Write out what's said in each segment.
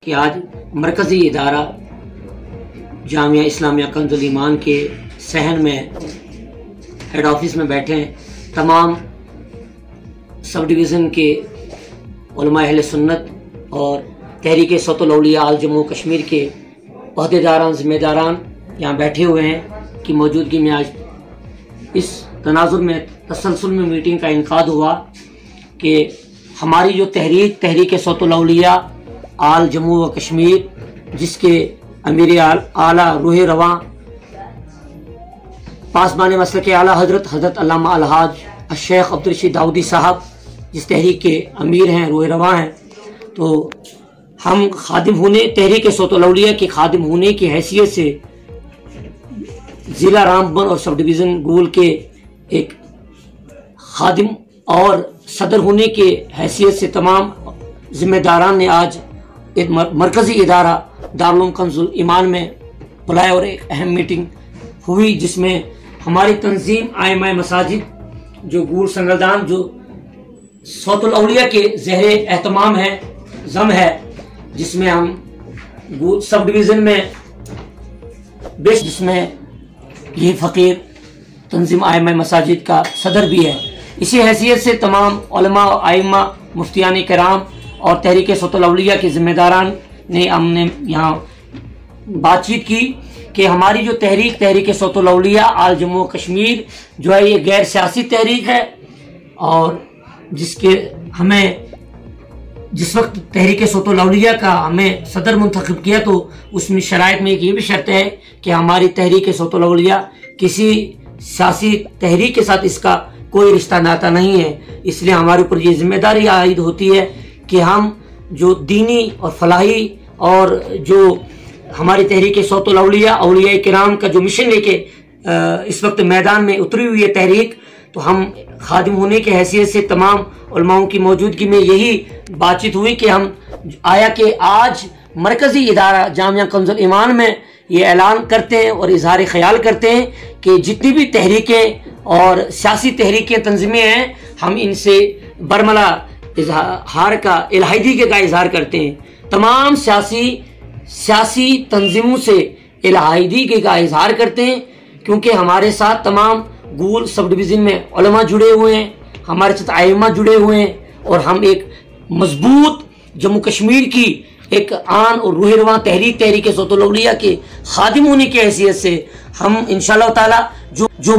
کہ آج مرکزی ادارہ جامعہ اسلامیہ کنز الایمان کے صحن میں ہیڈ آفس میں بیٹھے ہیں تمام سب ڈویژن کے علماء اہل سنت اور تحریک صوت الاولیاء آل جموں کشمیر کے عہدیداران ذمہ داران یہاں بیٹھے ہوئے ہیں کی موجودگی میں آج اس تناظر میں تسلسل میں میٹنگ کا انعقاد ہوا کہ ہماری جو تحریک صوت الاولیاء آل جموں و کشمیر جس کے امیر اعلیٰ روح رواں پاسبان مسلک اعلیٰ حضرت علامہ الحاج الشیخ عبدالرشید داؤدی صاحب جس تحریک کے امیر ہیں روح رواں ہیں، تو ہم خادم ہونے تحریک صوت الاولیاء کے خادم ہونے کی حیثیت سے ضلع رامبن اور سب ڈویژن گول کے ایک خادم اور صدر ہونے کے حیثیت سے تمام ذمہ داران نے آج ایک مرکزی ادارہ دارالعلوم کنز الایمان میں بلایا اور ایک اہم میٹنگ ہوئی جس میں ہماری تنظیم ائمہ مساجد جو گول سنگلدان جو صوت الاولیاء کے زیر اہتمام ہے ضم ہے، جس میں ہم سب ڈویژن میں جس میں یہ فقیر تنظیم ائمہ مساجد کا صدر بھی ہے، اسی حیثیت سے تمام علماء ائمہ مفتیان کرام اور تحریک صوت الاولیاء کے ذمہ داران نے ہم نے یہاں بات چیت کی کہ ہماری جو تحریک صوت الاولیاء آل جموں کشمیر جو ہے یہ غیر سیاسی تحریک ہے، اور جس کے ہمیں جس وقت تحریک صوت الاولیاء کا ہمیں صدر منتخب کیا تو اس میں شرائط میں یہ بھی شرط ہے کہ ہماری تحریک صوت الاولیاء کسی سیاسی تحریک کے ساتھ اس کا کوئی رشتہ ناتا نہیں ہے، اس لیے ہمارے اوپر یہ ذمہ داری عائد ہوتی ہے کہ ہم جو دینی اور فلاحی اور جو ہماری تحریک صوت الاولیاء اولیاء کرام کا جو مشن لے کے اس وقت میدان میں اتری ہوئی ہے تحریک، تو ہم خادم ہونے کے حیثیت سے تمام علماؤں کی موجودگی میں یہی بات چیت ہوئی کہ ہم آیا کہ آج مرکزی ادارہ جامعہ کنز الایمان میں یہ اعلان کرتے ہیں اور اظہار خیال کرتے ہیں کہ جتنی بھی تحریکیں اور سیاسی تحریکیں تنظیمیں ہیں ہم ان سے برملا اظہار کا علیحدگی کا اظہار کرتے ہیں، تمام سیاسی تنظیموں سے علیحدگی کا اظہار کرتے ہیں، کیونکہ ہمارے ساتھ تمام گول سب ڈویژن میں علماء جڑے ہوئے ہیں، ہمارے ساتھ ائمہ جڑے ہوئے ہیں، اور ہم ایک مضبوط جموں کشمیر کی ایک آن اور روح رواں تحریک صوت الاولیاء کے خادم ہونے کی حیثیت سے ہم انشاءاللہ تعالی جو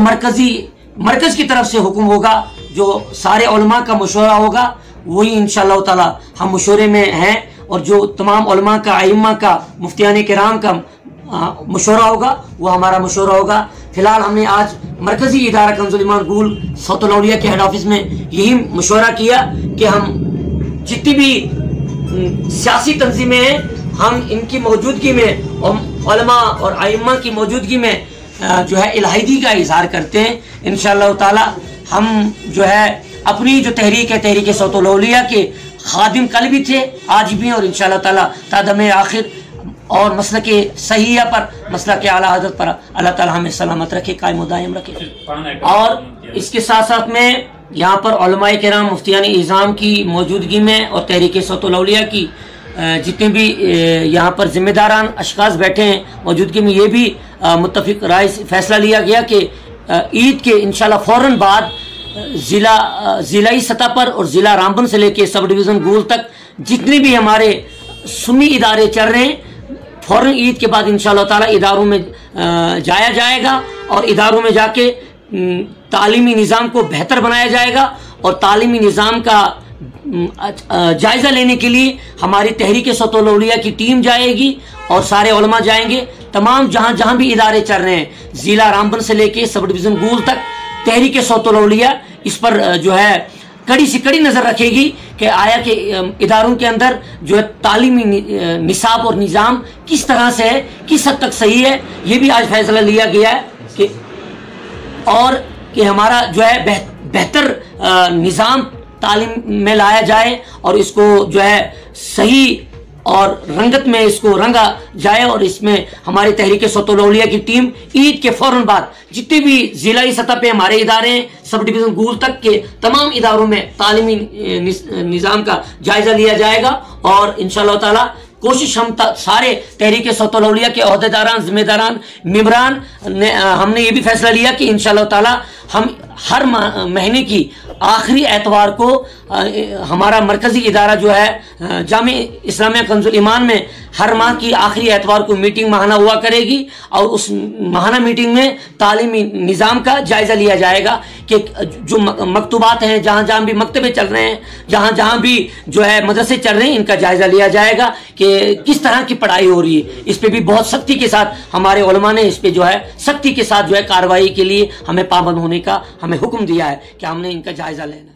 مرکز کی طرف سے حکم ہوگا، جو سارے علماء کا مشورہ ہوگا، وہی انشاءاللہ تعالی ہم مشورے میں ہیں، اور جو تمام علماء کا ائمہ کا مفتیان کرام کا مشورہ ہوگا وہ ہمارا مشورہ ہوگا۔ فی الحال ہم نے آج مرکزی ادارہ کنز الایمان گول صوت الاولیاء کے ہیڈ آفس میں یہی مشورہ کیا کہ ہم جتنی بھی سیاسی تنظیمیں ہیں ہم ان کی موجودگی میں علماء اور ائمہ کی موجودگی میں جو ہے علیحدگی کا اظہار کرتے ہیں۔ انشاءاللہ تعالی ہم جو ہے اپنی جو تحریک صوت الاولیاء کے خادم کل بھی تھے، آج بھی، اور انشاءاللہ تعالی تا دم آخر اور مسلک صحیحہ پر مسلک اعلیٰ حضرت پر اللہ تعالی ہمیں سلامت رکھے، قائم و دائم رکھے۔ اور اس کے ساتھ ساتھ میں یہاں پر علماء کرام مفتیان اعظام کی موجودگی میں اور تحریک صوت الاولیاء کی جتنے بھی یہاں پر ذمہ داران اشخاص بیٹھے ہیں موجودگی میں یہ بھی متفق رائے فیصلہ لیا گیا کہ عید کے انشاءاللہ فوراً بعد ضلعی سطح پر اور ضلع رامبن سے لے کے سب ڈویژن گول تک جتنے بھی ہمارے سنی ادارے چل رہے ہیں فوراً عید کے بعد انشاءاللہ تعالی اداروں میں جایا جائے گا، اور اداروں میں جا کے تعلیمی نظام کو بہتر بنایا جائے گا، اور تعلیمی نظام کا جائزہ لینے کے لیے ہماری تحریک صوت الاولیاء کی ٹیم جائے گی اور سارے علماء جائیں گے، تمام جہاں بھی ادارے چل رہے ہیں ضلع رامبن سے لے کے سب ڈویژن گول تک تحریک صوت الاولیاء اس پر جو ہے کڑی سے کڑی نظر رکھے گی کہ آیا کہ اداروں کے اندر جو ہے تعلیمی نصاب اور نظام کس طرح سے ہے، کس حد تک صحیح ہے، یہ بھی آج فیصلہ لیا گیا ہے کہ اور کہ ہمارا جو ہے بہتر نظام تعلیم میں لایا جائے اور اس کو جو ہے صحیح اور رنگت میں اس کو رنگا جائے، اور اس میں ہماری تحریک صوت الاولیاء کی ٹیم عید کے فوراً بعد جتنے بھی ضلعی سطح پہ ہمارے ادارے ہیں سب ڈویژن گول تک کے تمام اداروں میں تعلیمی نظام کا جائزہ لیا جائے گا، اور انشاءاللہ تعالی کوشش ہم سارے تحریک صوت الاولیاء کے عہدیداران، ذمہ داران، ممبران نے ہم نے یہ بھی فیصلہ لیا کہ انشاءاللہ تعالی ہم ہر مہینے کی آخری اتوار کو ہمارا مرکزی ادارہ جو ہے جامع اسلامیہ کنز الایمان میں ہر ماہ کی آخری اتوار کو میٹنگ ماہانہ ہوا کرے گی، اور اس ماہانہ میٹنگ میں تعلیمی نظام کا جائزہ لیا جائے گا کہ جو مکتوبات ہیں، جہاں جہاں بھی مکتبے چل رہے ہیں، جہاں جہاں بھی جو ہے مدرسے چل رہے ہیں، ان کا جائزہ لیا جائے گا کہ کس طرح کی پڑھائی ہو رہی ہے۔ اس پہ بھی بہت سختی کے ساتھ ہمارے علماء نے اس پہ جو ہے سختی کے ساتھ جو ہے کارروائی کے لیے ہمیں پابند ہونے کا ہمیں حکم دیا ہے کہ ہم نے ان کا جائزہ لینا ہے۔